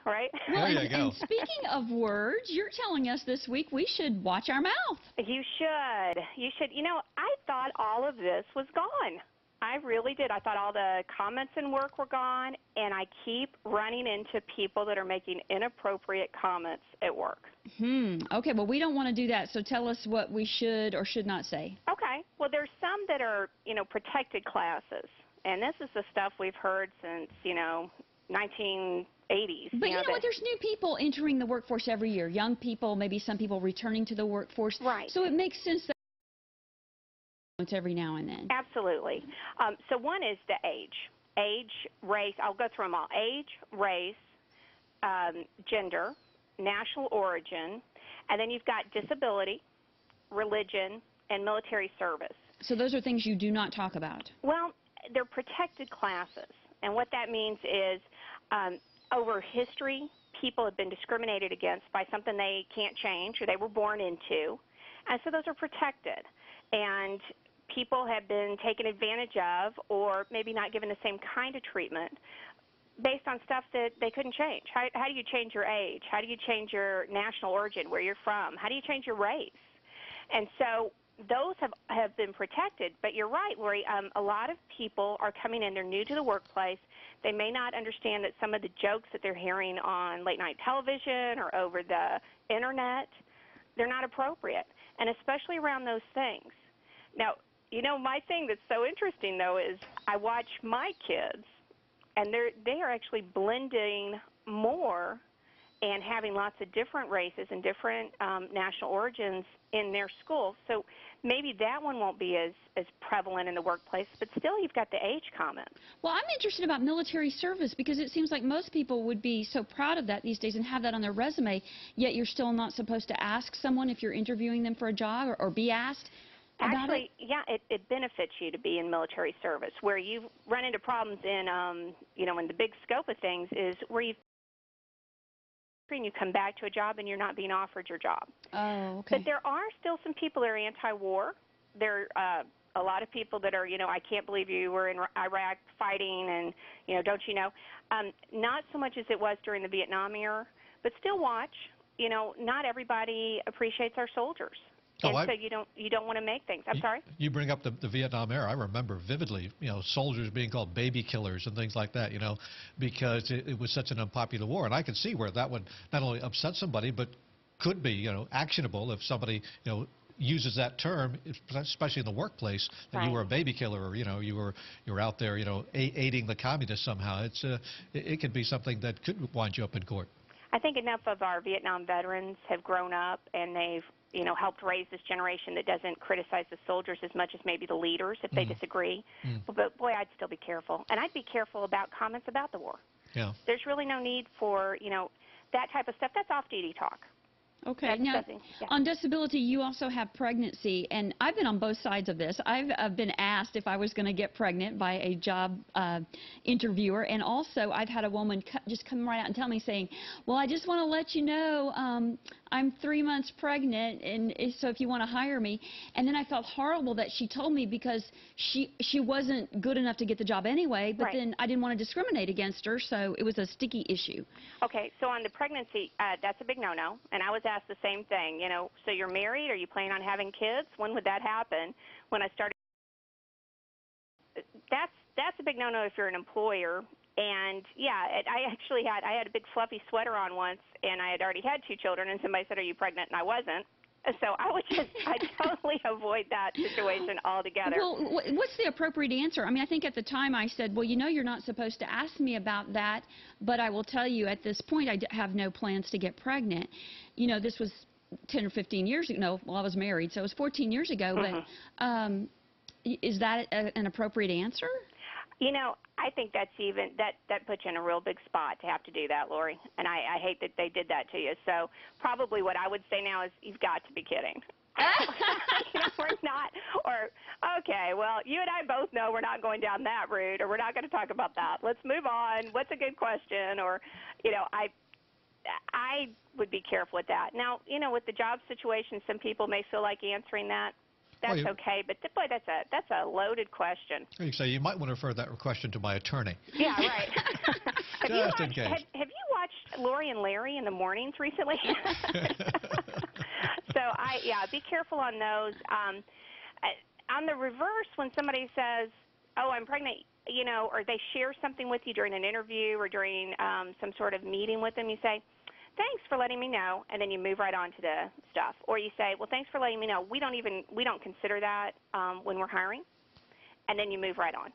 right? Well, There you go. and speaking of words, you're telling us this week we should watch our mouth. You should. You should. I thought all of this was gone. I really did. I thought all the comments in work were gone, and I keep running into people that are making inappropriate comments at work. Okay, well, we don't want to do that, so tell us what we should or should not say. Okay. Well, there's some that are, protected classes, and this is the stuff we've heard since, 1980s. But you know what? There's new people entering the workforce every year. Young people, maybe some people returning to the workforce. Right. So it makes sense that it's every now and then. Absolutely. So one is the age, race. I'll go through them all. Age, race, gender, national origin, and then you've got disability, religion, and military service. So those are things you do not talk about. Well, they're protected classes, and what that means is over history, people have been discriminated against by something they can't change or they were born into, and so those are protected. And people have been taken advantage of or maybe not given the same kind of treatment based on stuff that they couldn't change. How do you change your age? How do you change your national origin, where you're from? How do you change your race? And so those have been protected. But you're right, Lori, a lot of people are coming in, they're new to the workplace. They may not understand that some of the jokes that they're hearing on late-night television or over the Internet, they're not appropriate, and especially around those things. Now, my thing that's so interesting, though, is I watch my kids, and they are actually blending more and having lots of different races and different national origins in their schools. So maybe that one won't be as prevalent in the workplace, but still you've got the age comment. Well, I'm interested about military service because it seems like most people would be so proud of that these days and have that on their resume, yet you're still not supposed to ask someone if you're interviewing them for a job or be asked. Actually, yeah, it benefits you to be in military service. Where you run into problems in, in the big scope of things is where you come back to a job and you're not being offered your job. Oh, okay. But there are still some people that are anti-war. There are a lot of people that are, I can't believe you were in Iraq fighting and, don't you know? Not so much as it was during the Vietnam era, but still watch. Not everybody appreciates our soldiers. And so you don't want to make things. I'm sorry? You bring up the Vietnam era. I remember vividly, soldiers being called baby killers and things like that, because it was such an unpopular war. And I could see where that would not only upset somebody, but could be, actionable if somebody, uses that term, especially in the workplace, that you were a baby killer or, you were out there, aiding the communists somehow. It could be something that could wind you up in court. I think enough of our Vietnam veterans have grown up and they've helped raise this generation that doesn't criticize the soldiers as much as maybe the leaders if they disagree. But, boy, I'd still be careful. And I'd be careful about comments about the war. Yeah. There's really no need for, that type of stuff. That's off-duty talk. Okay. Now, on disability, you also have pregnancy, and I've been on both sides of this. I've been asked if I was going to get pregnant by a job interviewer, and also I've had a woman just come right out and tell me saying, well, I just want to let you know I'm 3 months pregnant, and so if you want to hire me. And then I felt horrible that she told me because she wasn't good enough to get the job anyway, but then I didn't want to discriminate against her, so it was a sticky issue. Okay, so on the pregnancy, that's a big no-no, and I was asked the same thing, so you're married, are you planning on having kids? When would that happen? When I started, that's a big no-no if you're an employer. And yeah, I had a big fluffy sweater on once, and I had already had 2 children, and somebody said, are you pregnant? And I wasn't. So I totally avoid that situation altogether. Well, what's the appropriate answer? I mean, I think at the time I said, well, you're not supposed to ask me about that, but I will tell you at this point I have no plans to get pregnant. This was 10 or 15 years ago. No, well, I was married, so it was 14 years ago. But is that an appropriate answer? I think that's that puts you in a real big spot to have to do that, Lori. And I hate that they did that to you. So probably what I would say now is you've got to be kidding. We're not, or, okay, well, you and I both know we're not going down that route, or we're not going to talk about that. Let's move on. What's a good question? Or, I would be careful with that. Now, with the job situation, some people may feel like answering that. That's okay, but boy, that's a loaded question. You say you might want to refer that question to my attorney. Yeah, right. Just in case. Have you watched Lorri and Larry in the mornings recently. So be careful on those. On the reverse, when somebody says, "Oh, I'm pregnant," or they share something with you during an interview or during some sort of meeting with them, you say, "Thanks for letting me know," and then you move right on to the stuff. Or you say, "Well, thanks for letting me know. We don't consider that when we're hiring," and then you move right on.